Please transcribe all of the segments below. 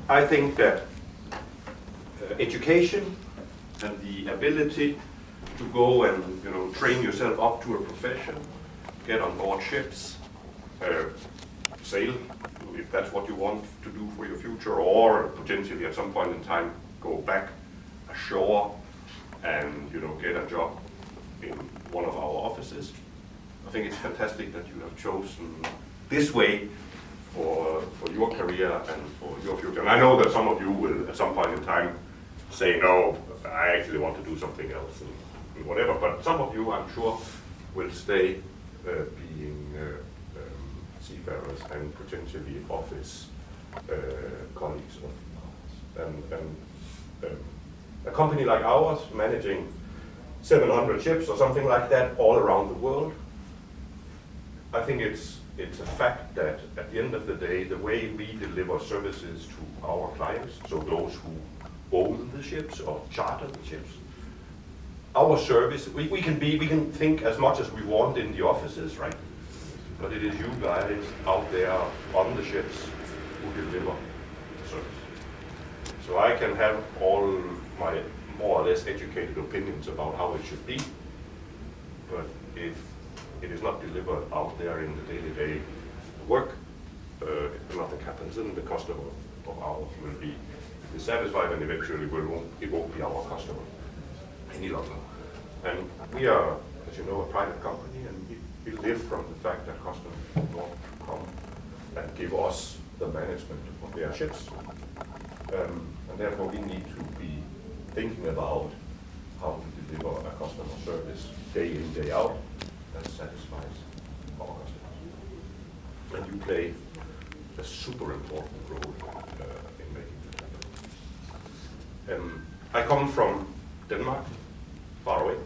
I think that education and the ability to go and train yourself up to a profession, get on board ships, sail if that's what you want to do for your future, or potentially at some point in time go back ashore and get a job in one of our offices. I think it's fantastic that you have chosen this way for your career and for your future. And I know that some of you will at some point in time say, no, I actually want to do something else and whatever, but some of you, I'm sure, will stay being seafarers and potentially office colleagues of ours. And a company like ours, managing 700 ships or something like that all around the world, I think it's a fact that at the end of the day, the way we deliver services to our clients, so those who own the ships or charter the ships, our service, we can think as much as we want in the offices, right? But it is you guys out there on the ships who deliver the service. So I can have all my more or less educated opinions about how it should be, but if it is not delivered out there in the day-to-day work, nothing happens, and the customer of ours will be dissatisfied, and eventually it won't be our customer any longer. And we are, as you know, a private company, and we live from the fact that customers want to come and give us the management of their ships. And therefore we need to be thinking about how to deliver a customer service day in, day out that satisfies our customers. And you play a super important role in making that happen. I come from Denmark, far away.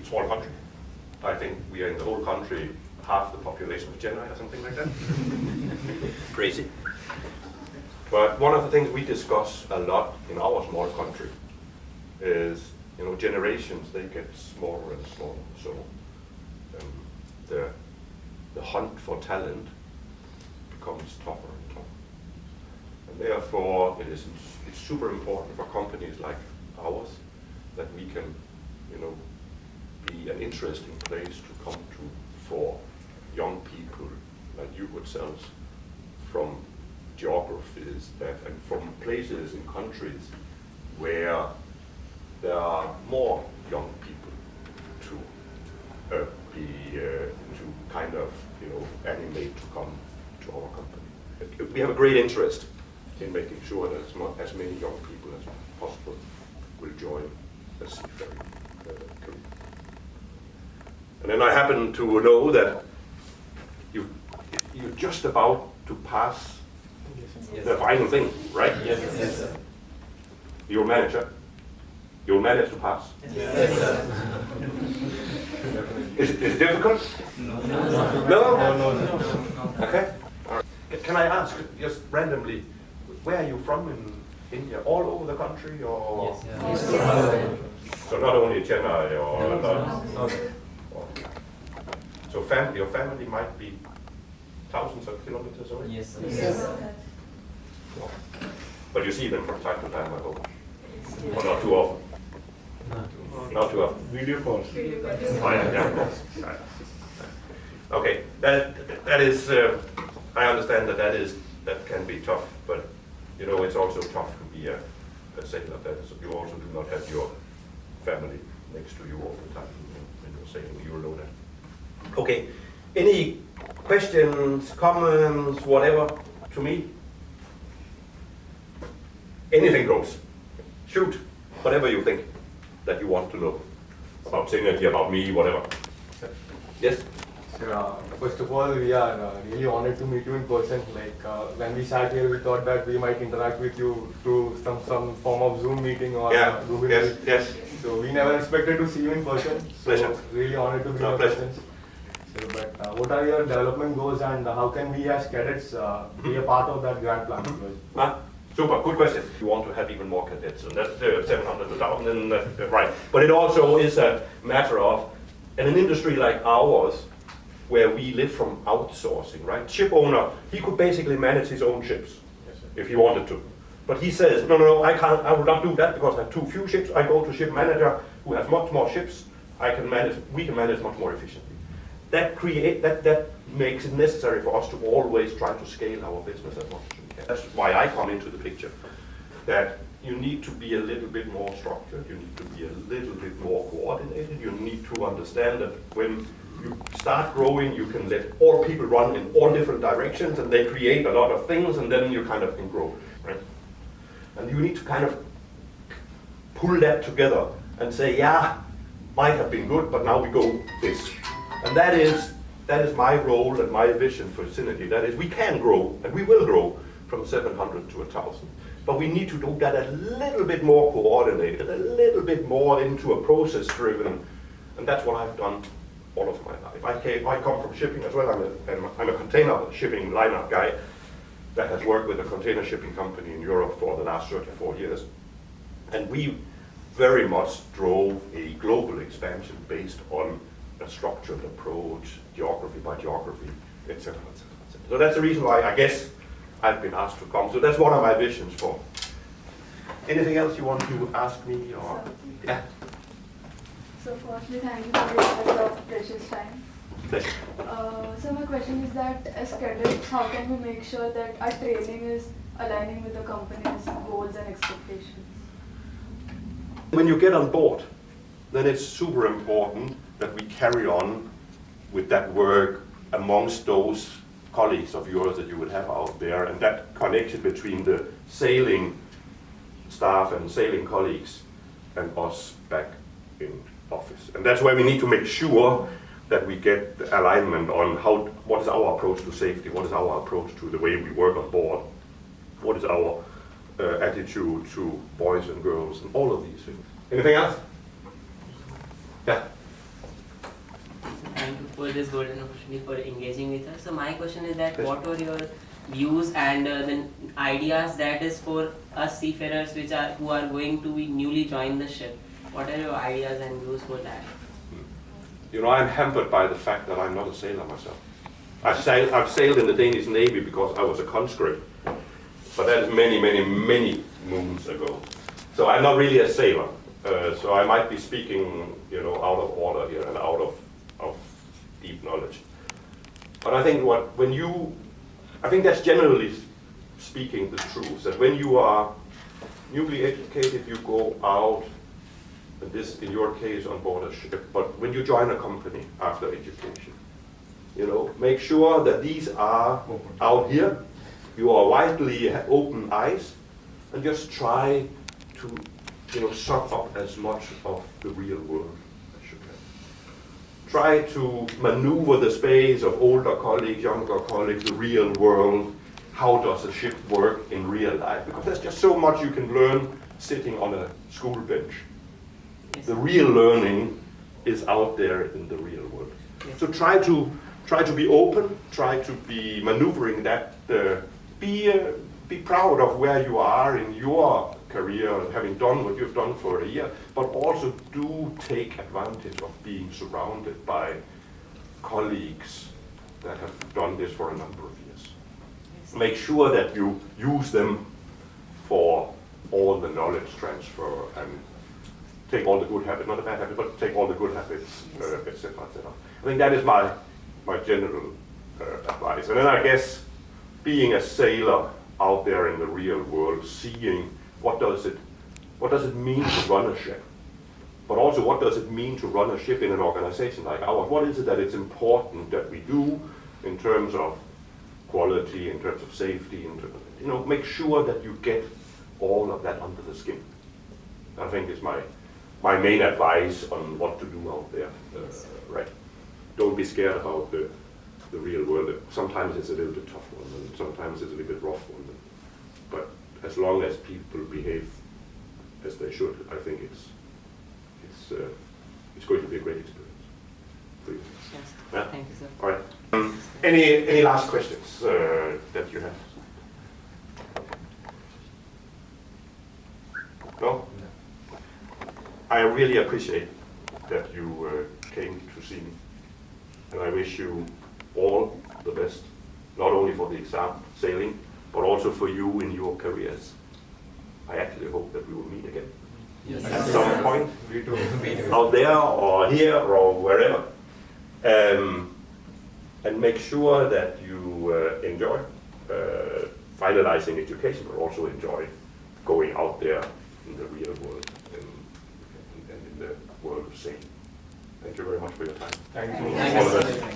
Small country. I think we are in the whole country half the population of Chennai or something like that. Crazy. But one of the things we discuss a lot in our small country is, generations, they get smaller and smaller. So the hunt for talent becomes tougher and tougher. And therefore, it's super important for companies like ours that we can, be an interesting place to come to for young people like you yourselves from geographies and from places and countries where there are more young people to kind of animate to come to our company. We have a great interest in making sure that as many young people as possible will join the seafaring career. And then I happen to know that you're just about to pass the final thing, right? Yes, sir. You're a manager. You'll manage to pass. Yes, sir. Is it difficult? No? Okay. All right. Can I ask, just randomly, where are you from in India? All over the country, or? Yes, sir. So not only Chennai or no. So your family might be thousands of kilometers away? Yes, sir. Yes. No. But you see them from time to time, I hope. Or not too often? Not too often. Video calls. Oh, yeah, of course. Okay, that is, I understand that can be tough, but it's also tough to be a sailor. You also do not have your family next to you all the time when you're sailing. You know that. Okay, any questions, comments, whatever to me? Anything goes. Shoot, whatever you think that you want to know about Synergy, about me, whatever. Yes? So, first of all, we are really honored to meet you in person. When we sat here, we thought that we might interact with you through some form of Zoom meeting or Google Meet. Yes. So we never expected to see you in person. So Pleasure. really honored to be in your Pleasure. presence. So, but what are your development goals, and how can we as cadets be a part of that grand plan? Super, good question. You want to have even more cadets, and that's 700 to 1,000, right. But it also is a matter of, in an industry like ours, where we live from outsourcing, right? Ship owner, he could basically manage his own ships. if he wanted to. But he says, no, I can't, I will not do that because I have too few ships. I go to ship manager who has much more ships. We can manage much more efficiently. That makes it necessary for us to always try to scale our business as much as we can. That's why I come into the picture. That you need to be a little bit more structured. You need to be a little bit more coordinated. You need to understand that when you start growing, you can let all people run in all different directions, and they create a lot of things, and then you kind of can grow, right? And you need to kind of pull that together and say, yeah, might have been good, but now we go this. And that is my role and my vision for Synergy. That is, we can grow, and we will grow from 700 to 1,000. But we need to do that a little bit more coordinated, a little bit more into a process-driven, and that's what I've done all of my life. I come from shipping as well. I'm a container shipping lineup guy that has worked with a container shipping company in Europe for the last 34 years. And we very much drove a global expansion based on a structured approach, geography by geography, etc., etc., etc. So that's the reason why I guess I've been asked to come. So that's one of my visions for. Anything else you want to ask me? Or yeah. So firstly, thank you for your precious time. Pleasure. So my question is that as cadets, how can we make sure that our training is aligning with the company's goals and expectations? When you get on board, then it's super important that we carry on with that work amongst those colleagues of yours that you would have out there, and that connection between the sailing staff and sailing colleagues and us back in office. And that's why we need to make sure that we get the alignment on what is our approach to safety, what is our approach to the way we work on board, what is our attitude to boys and girls, and all of these things. Anything else? Yeah. Thank you for this golden opportunity for engaging with us. So my question is that what were your views and the ideas that is for us seafarers who are going to be newly join the ship? What are your ideas and views for that? You know, I'm hampered by the fact that I'm not a sailor myself. I've sailed in the Danish Navy because I was a conscript, but that is many, many, many moons ago. So I'm not really a sailor. So I might be speaking, you know, out of order here and out of deep knowledge. But I think I think that's generally speaking the truth, that when you are newly educated, you go out, and this in your case on board a ship, but when you join a company after education, you know, make sure that these are out here, you are widely open eyes, and just try to, you know, suck up as much of the real world as you can. Try to maneuver the space of older colleagues, younger colleagues, the real world. How does a ship work in real life? Because there's just so much you can learn sitting on a school bench. Yes. The real learning is out there in the real world. Yes. So try to be open, try to be maneuvering that, be proud of where you are in your career, having done what you've done for a year, but also do take advantage of being surrounded by colleagues that have done this for a number of years. Yes. Make sure that you use them for all the knowledge transfer and take all the good habits, not the bad habits, but take all the good habits, etc., etc. I think that is my general advice. And then I guess being a sailor out there in the real world, seeing what does it mean to run a ship, but also what does it mean to run a ship in an organization like ours? What is it that it's important that we do in terms of quality, in terms of safety, you know, make sure that you get all of that under the skin. I think is my main advice on what to do out there. Right? Don't be scared about the real world. Sometimes it's a little bit tough one, and sometimes it's a little bit rough one. But as long as people behave as they should, I think it's going to be a great experience for you. Yes. Yeah? Thank you, sir. All right. Any last questions that you have? No? I really appreciate that you came to see me, and I wish you all the best, not only for the exam sailing, but but also for you in your careers. I actually hope that we will meet again at some point We too. out there or here or wherever. And make sure that you enjoy finalizing education, but also enjoy going out there in the real world and in the world of sailing. Thank you very much for your time. Thank you. Thank All you the so best. much.